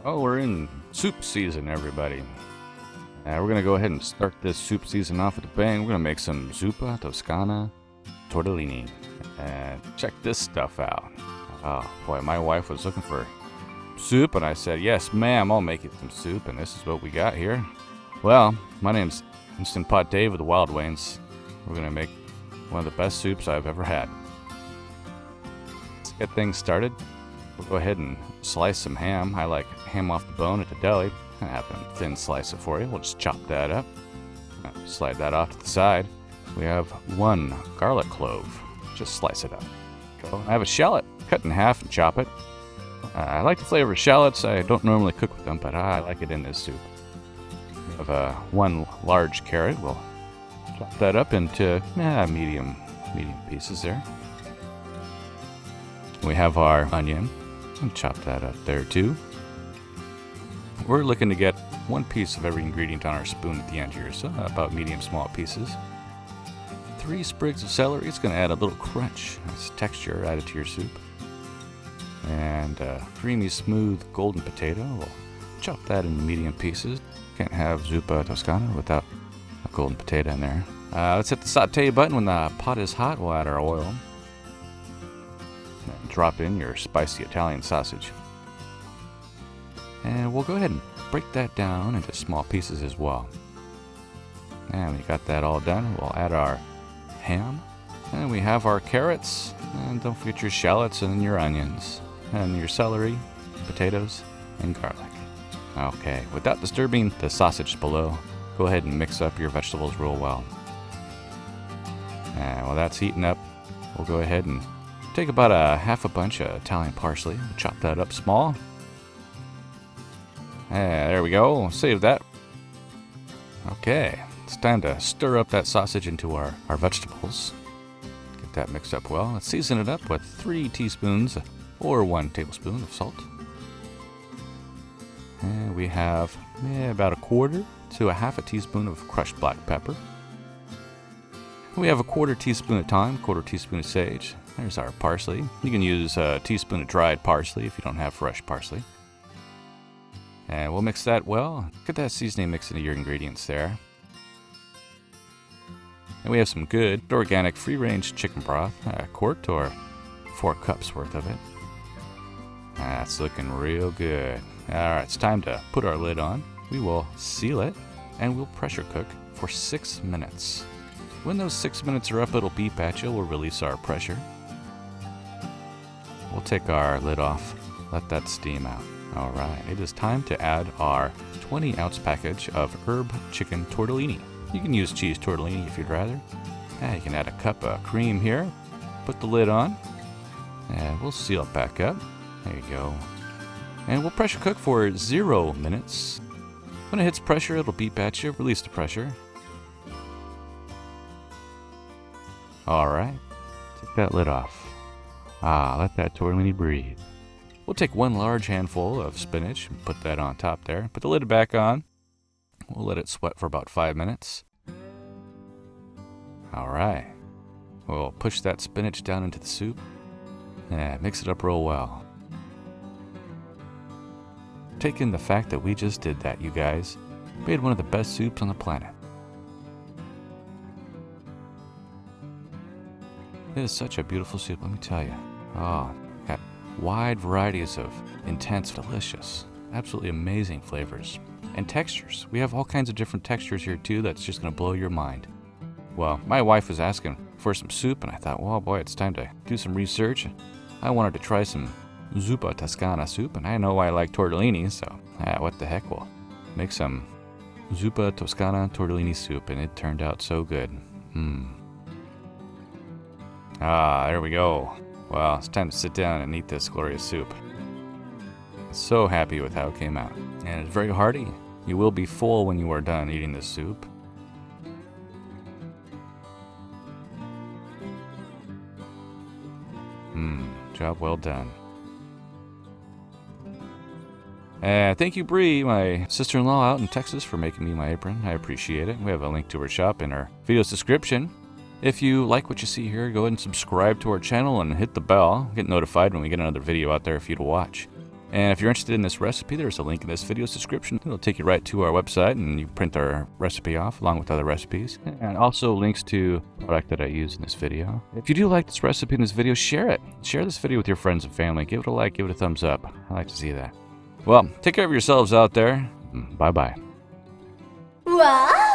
Oh, we're in soup season, everybody. We're going to go ahead and start this soup season off with a bang. We're going to make some Zuppa Toscana Tortellini. And check this stuff out. Oh, boy, my wife was looking for soup, and I said, yes, ma'am, I'll make you some soup, and this is what we got here. Well, my name's Instant Pot Dave with TheWildWaynes. We're going to make one of the best soups I've ever had. Let's get things started. We'll go ahead and slice some ham. I like ham off the bone at the deli. I have them thin slice it for you. We'll just chop that up. Slide that off to the side. We have one garlic clove. Just slice it up. I have a shallot. Cut in half and chop it. I like the flavor of shallots. I don't normally cook with them, but I like it in this soup. We have one large carrot. We'll chop that up into medium pieces there. We have our onion. And chop that up there too. We're looking to get one piece of every ingredient on our spoon at the end here, so about medium small pieces. 3 sprigs of celery. It's going to add a little crunch, nice texture added to your soup. And a creamy, smooth, golden potato. We'll chop that into medium pieces. Can't have Zuppa Toscana without a golden potato in there. Let's hit the saute button. When the pot is hot, we'll add our oil. And drop in your spicy Italian sausage. And we'll go ahead and break that down into small pieces as well. And when you got that all done, we'll add our ham. And we have our carrots. And don't forget your shallots and your onions. And your celery, potatoes, and garlic. Okay, without disturbing the sausage below, go ahead and mix up your vegetables real well. And while that's heating up, we'll go ahead and take about a half a bunch of Italian parsley. We'll chop that up small. There we go. Save that. Okay, it's time to stir up that sausage into our vegetables. Get that mixed up well. Let's season it up with 3 teaspoons or 1 tablespoon of salt. And we have about 1/4 to a half a teaspoon of crushed black pepper. We have a 1/4 teaspoon of thyme, 1/4 teaspoon of sage. There's our parsley. You can use a teaspoon of dried parsley if you don't have fresh parsley. And we'll mix that well. Get that seasoning mixed into your ingredients there. And we have some good organic free-range chicken broth, a quart or 4 cups worth of it. That's looking real good. Alright, it's time to put our lid on. We will seal it and we'll pressure cook for 6 minutes. When those 6 minutes are up, it'll beep at you. We'll release our pressure. We'll take our lid off, let that steam out. Alright, it is time to add our 20-ounce package of herb chicken tortellini. You can use cheese tortellini if you'd rather. You can add a cup of cream here. Put the lid on, and we'll seal it back up. There you go. And we'll pressure cook for 0 minutes. When it hits pressure, it'll beep at you. Release the pressure. Alright, take that lid off. Let that tortellini breathe. We'll take 1 large handful of spinach and put that on top there. Put the lid back on. We'll let it sweat for about 5 minutes. Alright. We'll push that spinach down into the soup. Mix it up real well. Take in the fact that we just did that, you guys. Made one of the best soups on the planet. It is such a beautiful soup, let me tell you. Got wide varieties of intense, delicious, absolutely amazing flavors and textures. We have all kinds of different textures here too that's just going to blow your mind. Well, my wife was asking for some soup and I thought, well boy, it's time to do some research. I wanted to try some Zuppa Toscana soup and I know I like tortellini, so what the heck, we'll make some Zuppa Toscana tortellini soup and it turned out so good. There we go. Well, it's time to sit down and eat this glorious soup. So happy with how it came out. And it's very hearty. You will be full when you are done eating this soup. Job well done. Thank you, Bree, my sister-in-law out in Texas, for making me my apron. I appreciate it. We have a link to her shop in our video's description. If you like what you see here, go ahead and subscribe to our channel and hit the bell. Get notified when we get another video out there for you to watch. And if you're interested in this recipe, there's a link in this video's description. It'll take you right to our website, and you print our recipe off along with other recipes. And also links to the product that I use in this video. If you do like this recipe in this video, share it. Share this video with your friends and family. Give it a like, give it a thumbs up. I like to see that. Well, take care of yourselves out there. Bye-bye. Wow!